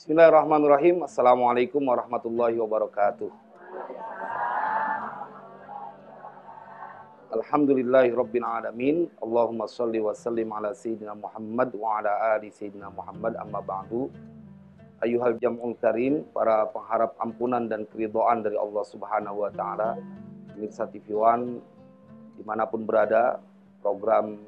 Bismillahirrahmanirrahim. Assalamualaikum warahmatullahi wabarakatuh. Alhamdulillahi rabbil alamin. Allahumma sholli wa sallim ala sayyidina Muhammad wa ala ali sayyidina Muhammad, amma ba'du. Ayyuhal jam'ul karim, para pengharap ampunan dan keridhaan dari Allah Subhanahu wa taala, pemirsa TV One dimanapun berada, program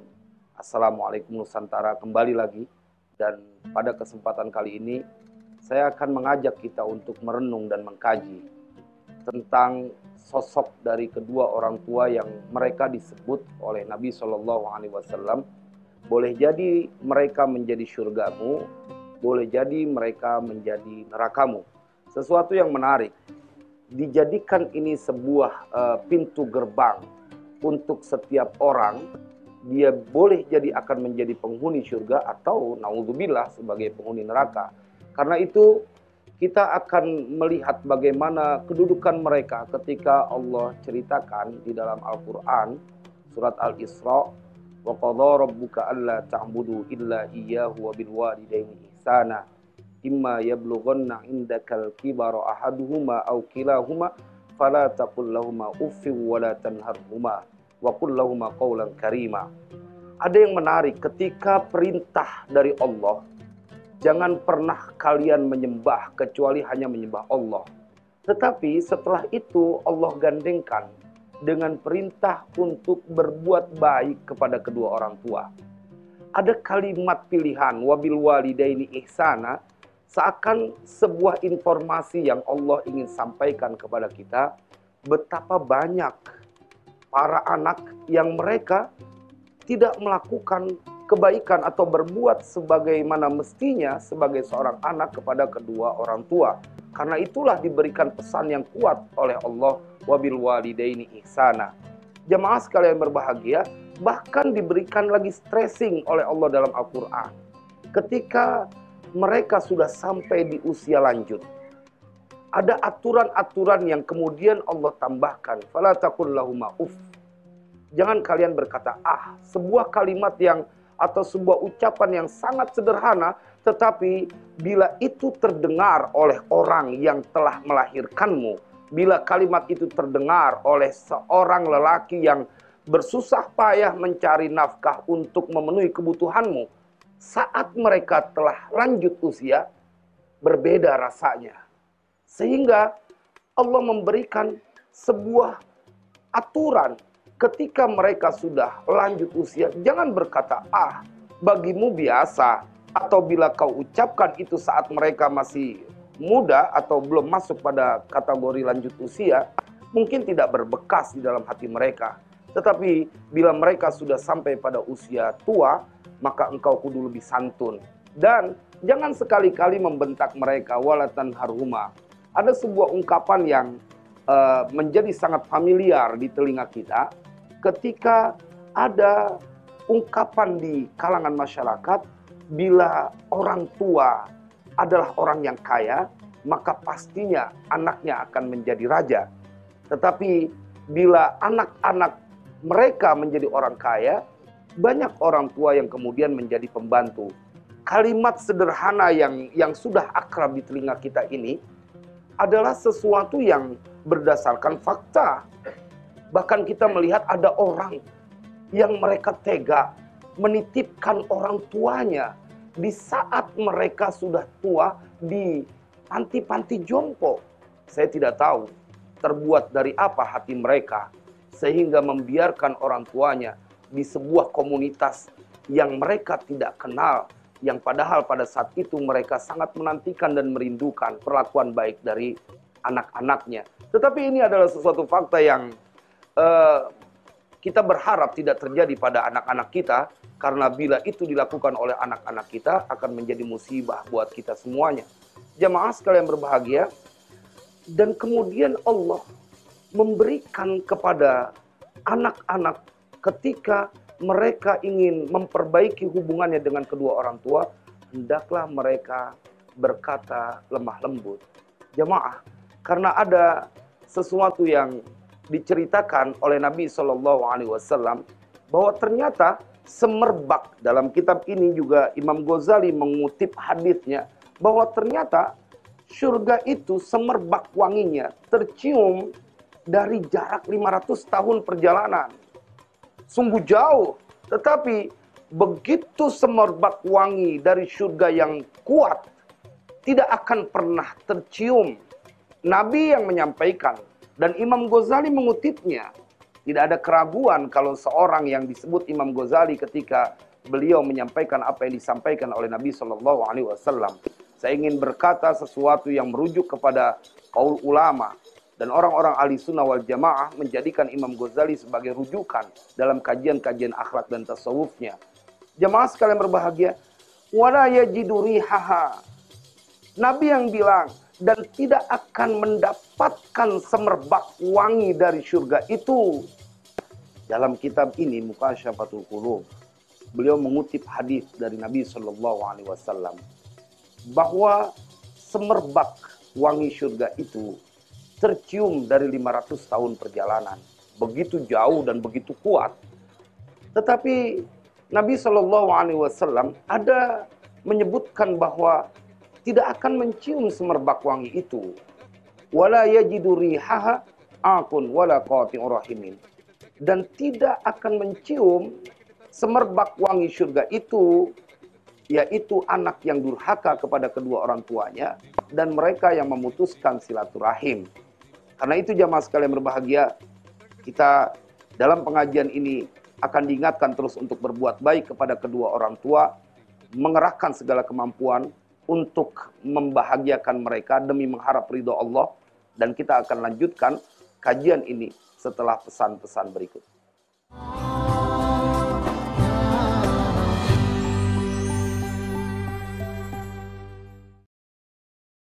Assalamualaikum Nusantara kembali lagi. Dan pada kesempatan kali ini saya akan mengajak kita untuk merenung dan mengkaji tentang sosok dari kedua orang tua yang mereka disebut oleh Nabi SAW. Boleh jadi mereka menjadi surgamu, boleh jadi mereka menjadi nerakamu. Sesuatu yang menarik, dijadikan ini sebuah pintu gerbang untuk setiap orang. Dia boleh jadi akan menjadi penghuni surga atau naudzubillah sebagai penghuni neraka. Karena itu kita akan melihat bagaimana kedudukan mereka ketika Allah ceritakan di dalam Al-Quran surat Al-Isra, wa qadha rabbuka alla ta'budu illa iyyahu wa bil walidaini ihsana imma yablughanna indakal kibara ahaduhuma aw kilahuma fala taqul lahumā uffin wa la tanharhumā wa qul lahumā qawlan karīmā. Ada yang menarik ketika perintah dari Allah, jangan pernah kalian menyembah kecuali hanya menyembah Allah. Tetapi setelah itu Allah gandengkan dengan perintah untuk berbuat baik kepada kedua orang tua. Ada kalimat pilihan wabil walidaini ihsana, seakan sebuah informasi yang Allah ingin sampaikan kepada kita betapa banyak para anak yang mereka tidak melakukan kebaikan atau berbuat sebagaimana mestinya sebagai seorang anak kepada kedua orang tua. Karena itulah diberikan pesan yang kuat oleh Allah, wabil walidaini ihsana. Jemaah sekalian berbahagia, bahkan diberikan lagi stressing oleh Allah dalam Al-Quran. Ketika mereka sudah sampai di usia lanjut, ada aturan-aturan yang kemudian Allah tambahkan. Fala taqul lahumā uff. Jangan kalian berkata ah. Sebuah kalimat yang atau sebuah ucapan yang sangat sederhana, tetapi bila itu terdengar oleh orang yang telah melahirkanmu, bila kalimat itu terdengar oleh seorang lelaki yang bersusah payah mencari nafkah untuk memenuhi kebutuhanmu, saat mereka telah lanjut usia, berbeda rasanya. Sehingga Allah memberikan sebuah aturan. Ketika mereka sudah lanjut usia, jangan berkata, ah, bagimu biasa. Atau bila kau ucapkan itu saat mereka masih muda atau belum masuk pada kategori lanjut usia, mungkin tidak berbekas di dalam hati mereka. Tetapi bila mereka sudah sampai pada usia tua, maka engkau kudu lebih santun. Dan jangan sekali-kali membentak mereka, walatan harhuma. Ada sebuah ungkapan yang menjadi sangat familiar di telinga kita. Ketika ada ungkapan di kalangan masyarakat, bila orang tua adalah orang yang kaya, maka pastinya anaknya akan menjadi raja. Tetapi bila anak-anak mereka menjadi orang kaya, banyak orang tua yang kemudian menjadi pembantu. Kalimat sederhana yang sudah akrab di telinga kita ini adalah sesuatu yang berdasarkan fakta. Bahkan kita melihat ada orang yang mereka tega menitipkan orang tuanya di saat mereka sudah tua di panti-panti jompo. Saya tidak tahu terbuat dari apa hati mereka sehingga membiarkan orang tuanya di sebuah komunitas yang mereka tidak kenal, yang padahal pada saat itu mereka sangat menantikan dan merindukan perlakuan baik dari anak-anaknya. Tetapi ini adalah sesuatu fakta yang kita berharap tidak terjadi pada anak-anak kita, karena bila itu dilakukan oleh anak-anak kita akan menjadi musibah buat kita semuanya. Jamaah sekalian berbahagia, dan kemudian Allah memberikan kepada anak-anak ketika mereka ingin memperbaiki hubungannya dengan kedua orang tua, hendaklah mereka berkata lemah lembut. Jamaah, karena ada sesuatu yang diceritakan oleh Nabi SAW bahwa ternyata semerbak, dalam kitab ini juga Imam Ghazali mengutip hadisnya, bahwa ternyata surga itu semerbak wanginya tercium dari jarak 500 tahun perjalanan. Sungguh jauh, tetapi begitu semerbak wangi dari surga yang kuat, tidak akan pernah tercium. Nabi yang menyampaikan, dan Imam Ghazali mengutipnya. Tidak ada keraguan kalau seorang yang disebut Imam Ghazali ketika beliau menyampaikan apa yang disampaikan oleh Nabi Shallallahu Alaihi Wasallam. Saya ingin berkata sesuatu yang merujuk kepada kaul ulama dan orang-orang ahli sunnah wal jamaah menjadikan Imam Ghazali sebagai rujukan dalam kajian-kajian akhlak dan tasawufnya. Jamaah sekalian berbahagia, wala yajidu rihaha. Nabi yang bilang, dan tidak akan mendapatkan semerbak wangi dari surga itu. Dalam kitab ini, Mukasyafatul Qulub, beliau mengutip hadis dari Nabi Shallallahu Alaihi Wasallam bahwa semerbak wangi surga itu tercium dari 500 tahun perjalanan. Begitu jauh dan begitu kuat. Tetapi Nabi Shallallahu Alaihi Wasallam ada menyebutkan bahwa tidak akan mencium semerbak wangi itu. Wala yajidu rihaha akun wala qati'ur rahimin. Dan tidak akan mencium semerbak wangi surga itu, yaitu anak yang durhaka kepada kedua orang tuanya dan mereka yang memutuskan silaturahim. Karena itu jamaah sekalian berbahagia, kita dalam pengajian ini akan diingatkan terus untuk berbuat baik kepada kedua orang tua, mengerahkan segala kemampuan untuk membahagiakan mereka demi mengharap ridho Allah. Dan kita akan lanjutkan kajian ini setelah pesan-pesan berikut.